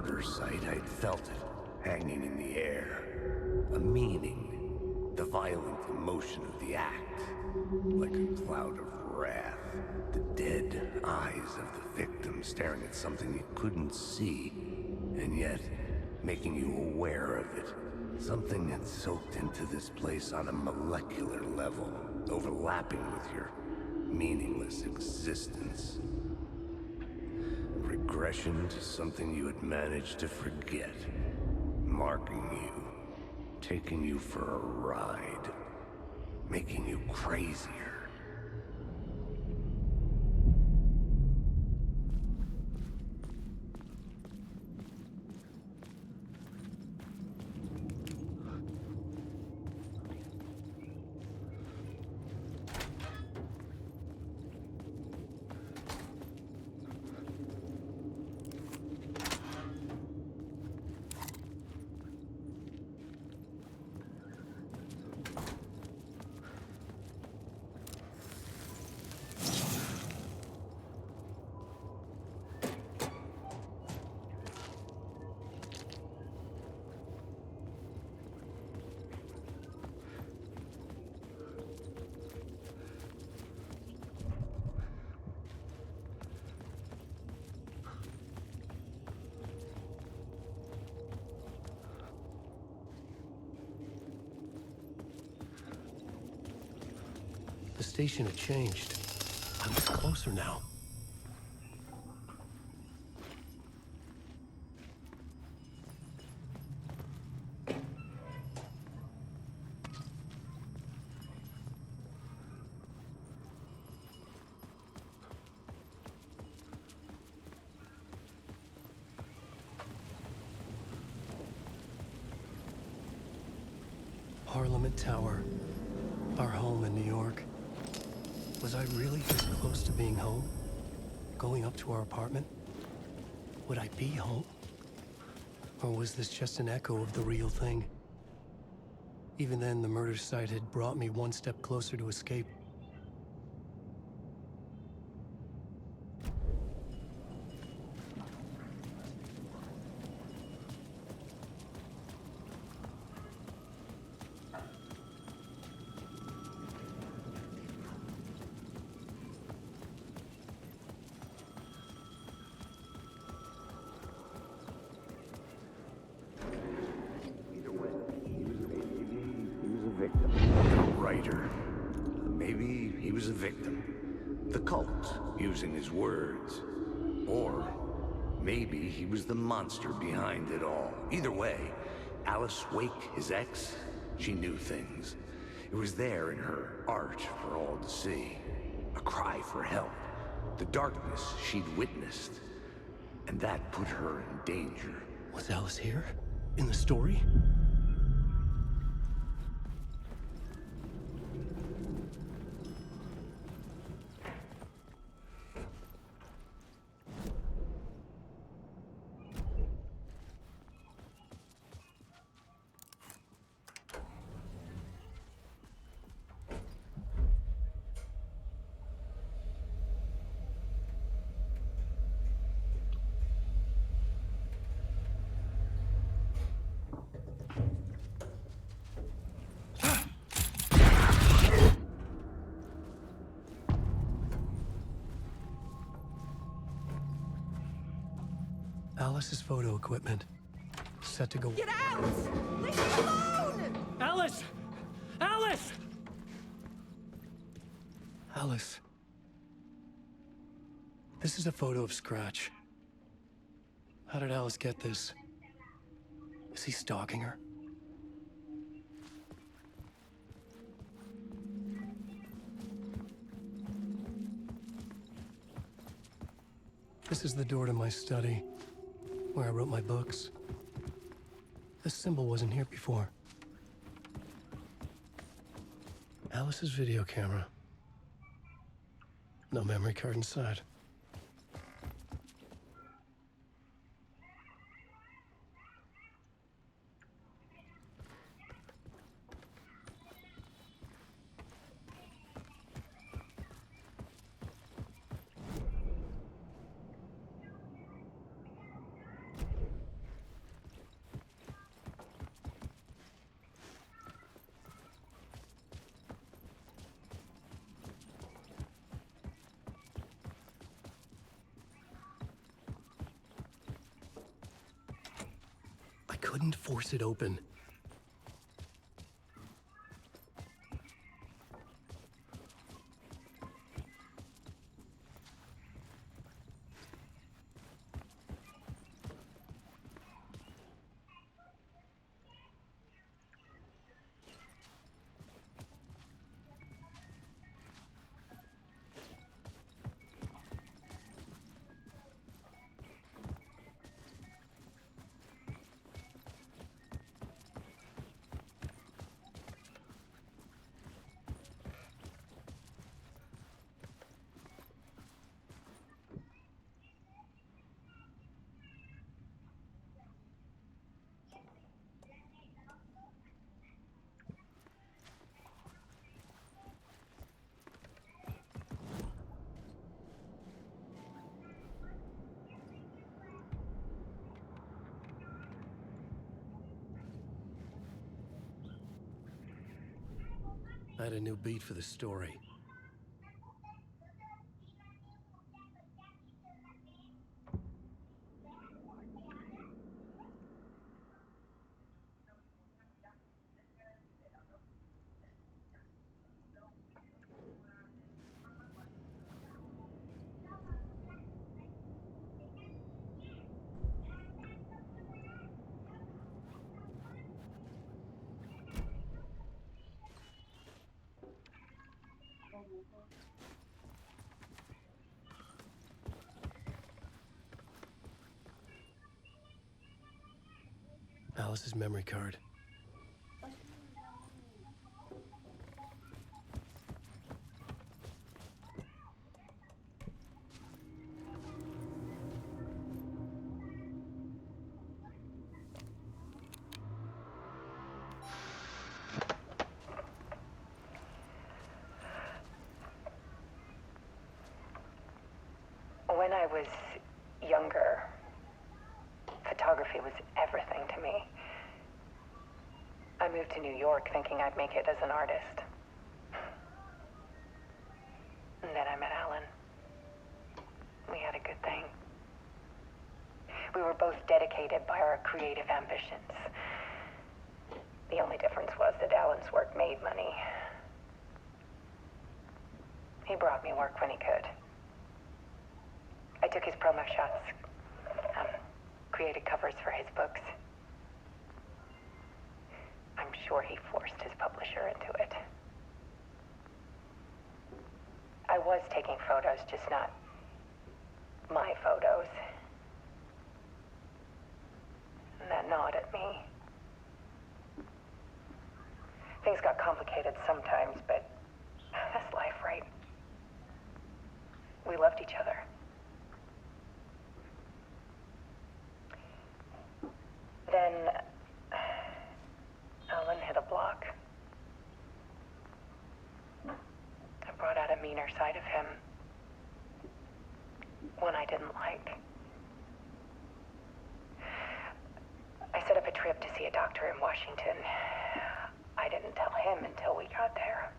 murder site, I'd felt it, hanging in the air. A meaning, the violent emotion of the act, like a cloud of wrath. The dead eyes of the victim staring at something you couldn't see, and yet making you aware of it. Something had soaked into this place on a molecular level, overlapping with your meaningless existence. Regression to something you had managed to forget, marking you, taking you for a ride, making you crazier. The station had changed. I was closer now. Parliament Tower, our home in New York. Was I really this close to being home? Going up to our apartment? Would I be home? Or was this just an echo of the real thing? Even then, the murder site had brought me one step closer to escape. Maybe he was a victim. The cult, using his words. Or maybe he was the monster behind it all. Either way, Alice Wake, his ex, she knew things. It was there in her art for all to see. A cry for help. The darkness she'd witnessed. And that put her in danger. Was Alice here? In the story? Alice's photo equipment. Set to go. Get out! Leave me alone! Alice! Alice! Alice. This is a photo of Scratch. How did Alice get this? Is he stalking her? This is the door to my study, where I wrote my books. This symbol wasn't here before. Alice's video camera. No memory card inside. couldn't force it open. I had a new beat for the story. Alice's memory card. When I was younger, photography was everything to me. I moved to New York thinking I'd make it as an artist. And then I met Alan. We had a good thing. We were both dedicated by our creative ambitions. The only difference was that Alan's work made money. He brought me work when he could. I took his promo shots, created covers for his books. I'm sure he forced his publisher into it. I was taking photos, just not my photos. And that gnawed at me. Things got complicated sometimes, but that's life, right? We loved each other. Then Alan hit a block. I brought out a meaner side of him. One I didn't like. I set up a trip to see a doctor in Washington. I didn't tell him until we got there.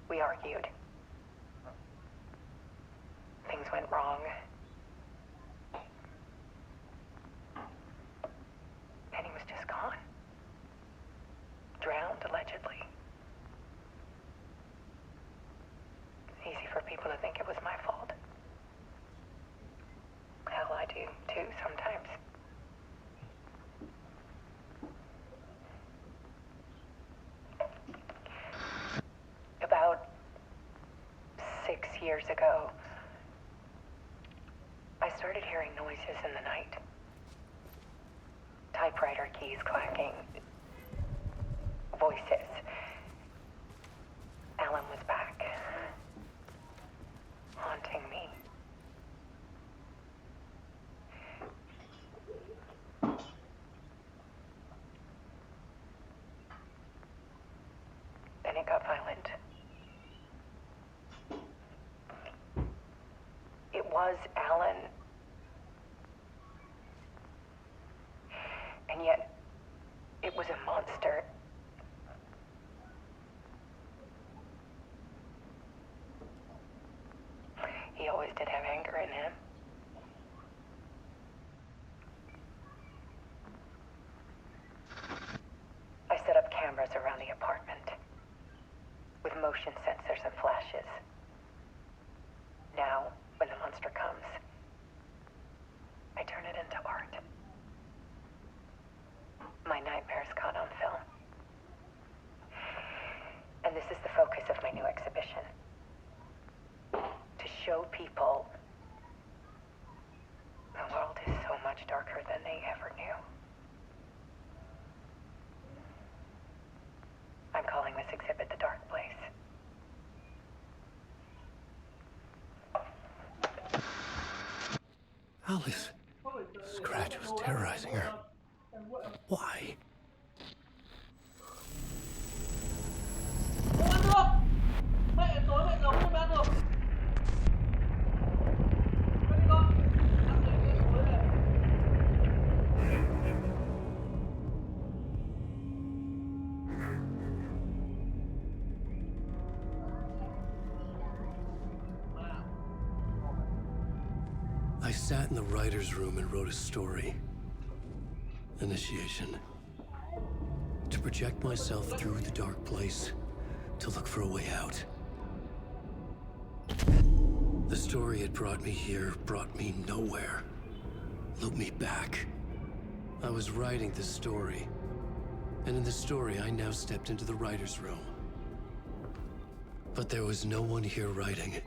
We argued. Things went wrong. And he was just gone. Drowned, allegedly. It's easy for people to think it was my fault. Hell, I do, too, sometimes. About 6 years ago, I started hearing noises in the night. Typewriter keys clacking. Voices. Alan was back. Haunting me. Then it got violent. It was Alan. And yet, it was a monster. He always did have anger in him. motion sensors and flashes. Now, when the monster comes, I turn it into art. My nightmares caught on film. And this is the focus of my new exhibition. To show people the world is so much darker than they ever knew. I'm calling this exhibit The Dark Place. Alice. Scratch was terrorizing her. Why? I sat in the writer's room and wrote a story. Initiation. To project myself through the dark place, to look for a way out. The story had brought me here, brought me nowhere. Looped me back. I was writing the story. And in the story, I now stepped into the writer's room. But there was no one here writing it.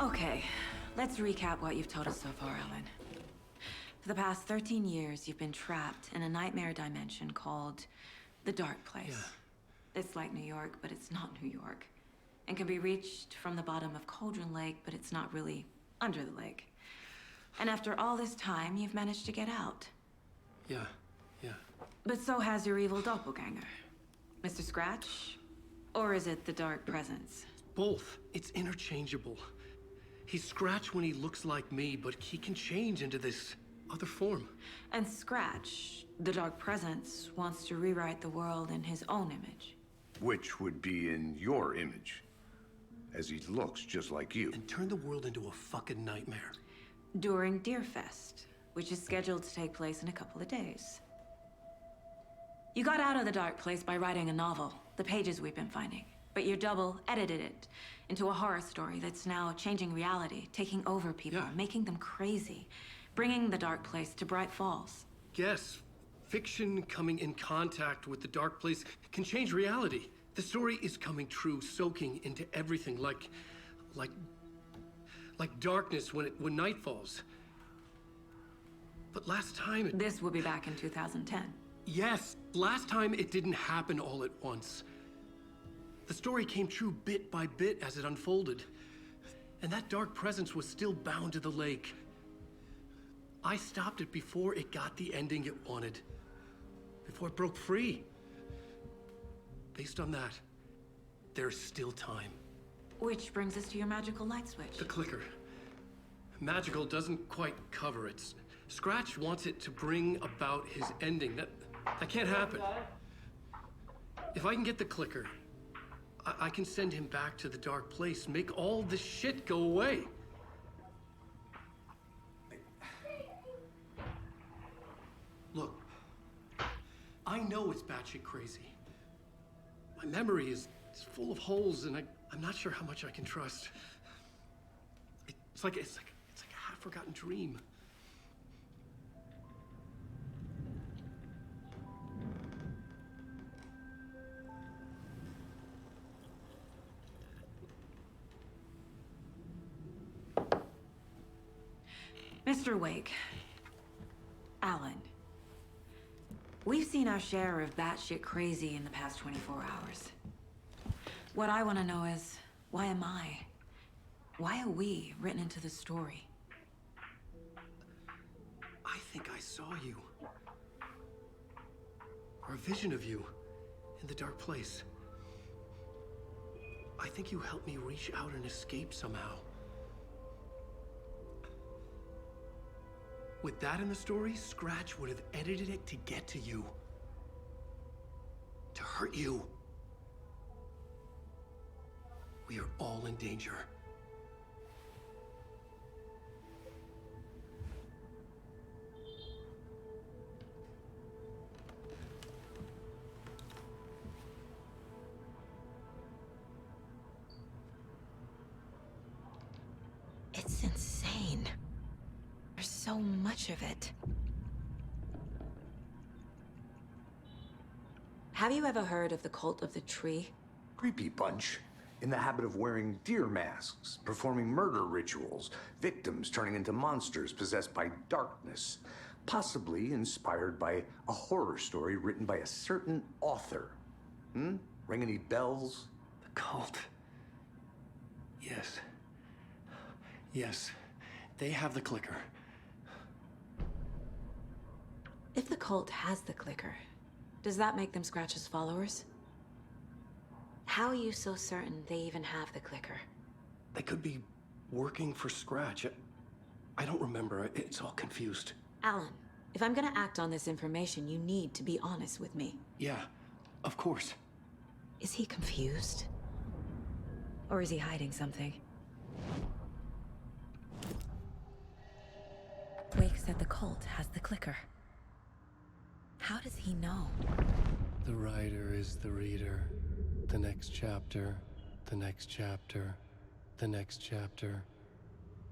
Okay, let's recap what you've told us so far, Ellen. For the past 13 years, you've been trapped in a nightmare dimension called the Dark Place. Yeah. It's like New York, but it's not New York. And can be reached from the bottom of Cauldron Lake, but it's not really under the lake. And after all this time, you've managed to get out. Yeah. But so has your evil doppelganger. Mr. Scratch? Or is it the Dark Presence? Both. It's interchangeable. He's Scratch when he looks like me, but he can change into this other form. And Scratch, the Dark Presence, wants to rewrite the world in his own image. Which would be in your image, as he looks just like you. And turn the world into a fucking nightmare. During Deerfest, which is scheduled to take place in a couple of days. You got out of the Dark Place by writing a novel, the pages we've been finding. But your double edited it into a horror story that's now changing reality, taking over people, Yeah. making them crazy, bringing the Dark Place to Bright Falls. Yes, fiction coming in contact with the dark place can change reality. The story is coming true, soaking into everything like darkness when night falls. But last time This will be back in 2010. Yes, last time it didn't happen all at once. The story came true bit by bit as it unfolded. And that dark presence was still bound to the lake. I stopped it before it got the ending it wanted. Before it broke free. Based on that, there's still time. Which brings us to your magical light switch. The clicker. Magical doesn't quite cover it. Scratch wants it to bring about his ending. That can't happen. If I can get the clicker, I can send him back to the dark place, make all this shit go away. Look, I know it's batshit crazy. My memory is full of holes, and I'm not sure how much I can trust. It's like a half-forgotten dream. Mr. Wake. Alan. We've seen our share of batshit crazy in the past 24 hours. What I want to know is, why am I? Why are we written into the story? I think I saw you. Or a vision of you in the dark place. I think you helped me reach out and escape somehow. With that in the story, Scratch would have edited it to get to you. To hurt you. We are all in danger. It's insane. There's so much of it. Have you ever heard of the Cult of the Tree? Creepy bunch. In the habit of wearing deer masks, performing murder rituals, victims turning into monsters possessed by darkness, possibly inspired by a horror story written by a certain author. Ring any bells? The cult. Yes. Yes. They have the clicker. If the cult has the clicker, does that make them Scratch's followers? How are you so certain they even have the clicker? They could be working for Scratch. I don't remember. It's all confused. Alan, if I'm gonna act on this information, you need to be honest with me. Yeah, of course. Is he confused? Or is he hiding something? Wake said the cult has the clicker. How does he know? The writer is the reader. The next chapter, the next chapter, the next chapter.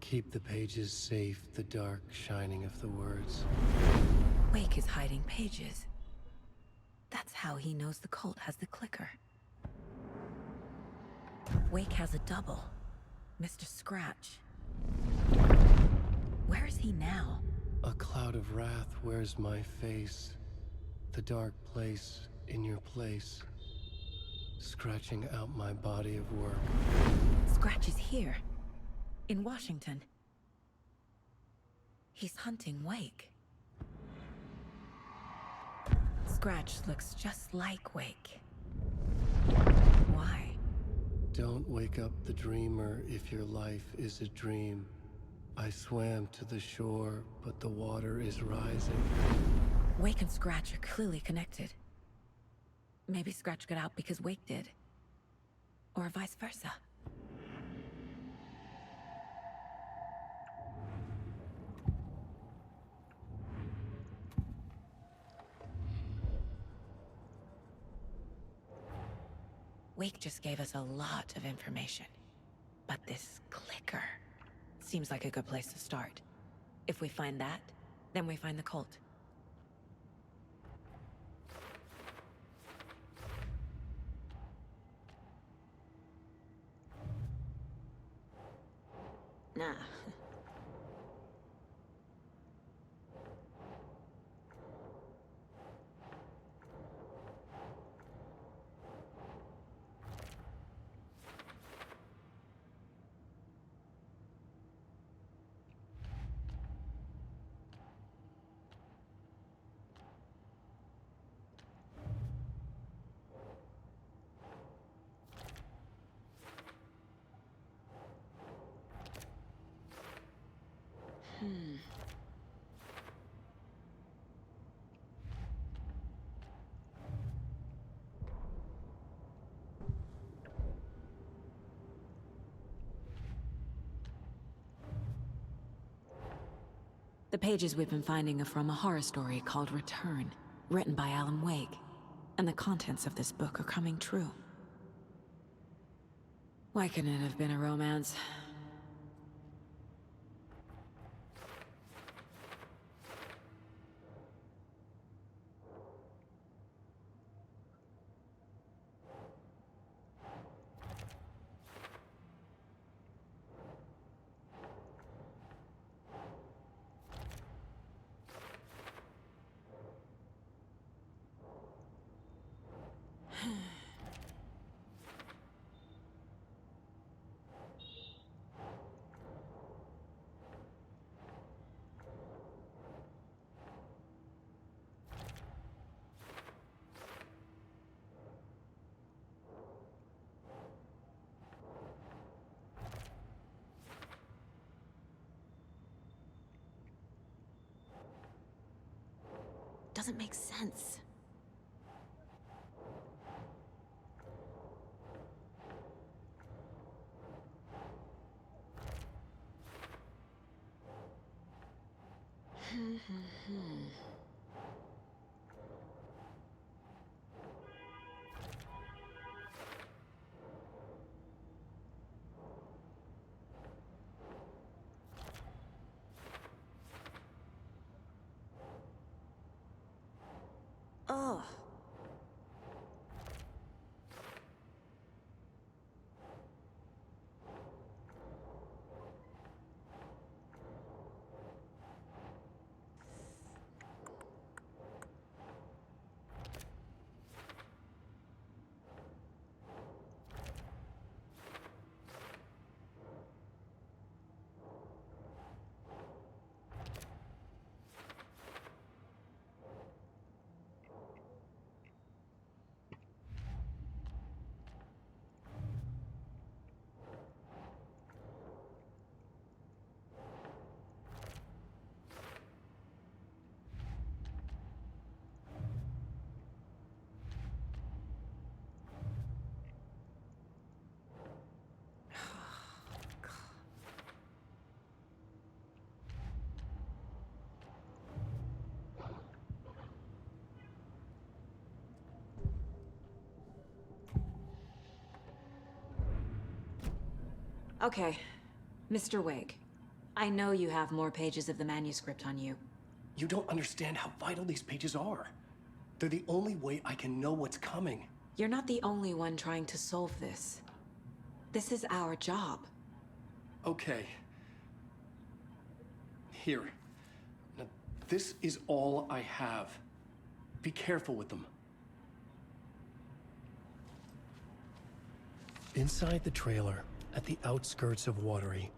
Keep the pages safe, the dark shining of the words. Wake is hiding pages. That's how he knows the cult has the clicker. Wake has a double. Mr. Scratch. Where is he now? A cloud of wrath wears my face. The dark place in your place. Scratching out my body of work. Scratch is here. In Washington. He's hunting Wake. Scratch looks just like Wake. Why? Don't wake up the dreamer if your life is a dream. I swam to the shore, but the water is rising. Wake and Scratch are clearly connected. Maybe Scratch got out because Wake did. Or vice versa. Wake just gave us a lot of information. But this clicker seems like a good place to start. If we find that, then we find the cult. Nah. The pages we've been finding are from a horror story called Return, written by Alan Wake. And the contents of this book are coming true. Why couldn't it have been a romance? Doesn't make sense. Oh. Okay, Mr. Wake. I know you have more pages of the manuscript on you. You don't understand how vital these pages are. They're the only way I can know what's coming. You're not the only one trying to solve this. This is our job. Okay. Here. Now, this is all I have. Be careful with them. Inside the trailer, at the outskirts of Watery,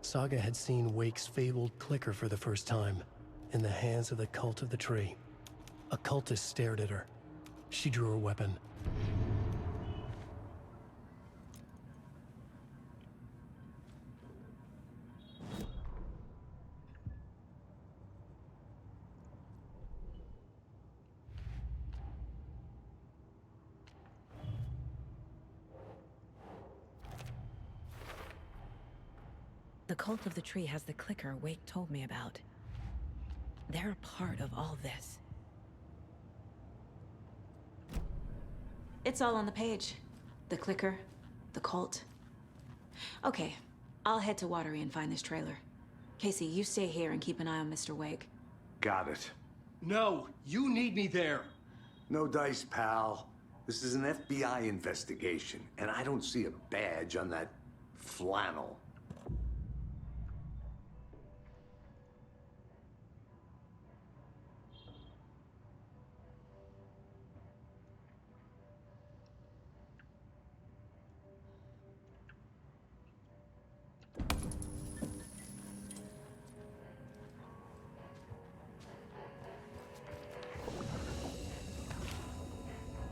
Saga had seen Wake's fabled clicker for the first time, in the hands of the Cult of the Tree. A cultist stared at her. She drew her weapon. The Cult of the Tree has the clicker Wake told me about. They're a part of all this. It's all on the page. The clicker, the cult. Okay, I'll head to Watery and find this trailer. Casey, you stay here and keep an eye on Mr. Wake. Got it. No, you need me there. No dice, pal. This is an FBI investigation, and I don't see a badge on that flannel.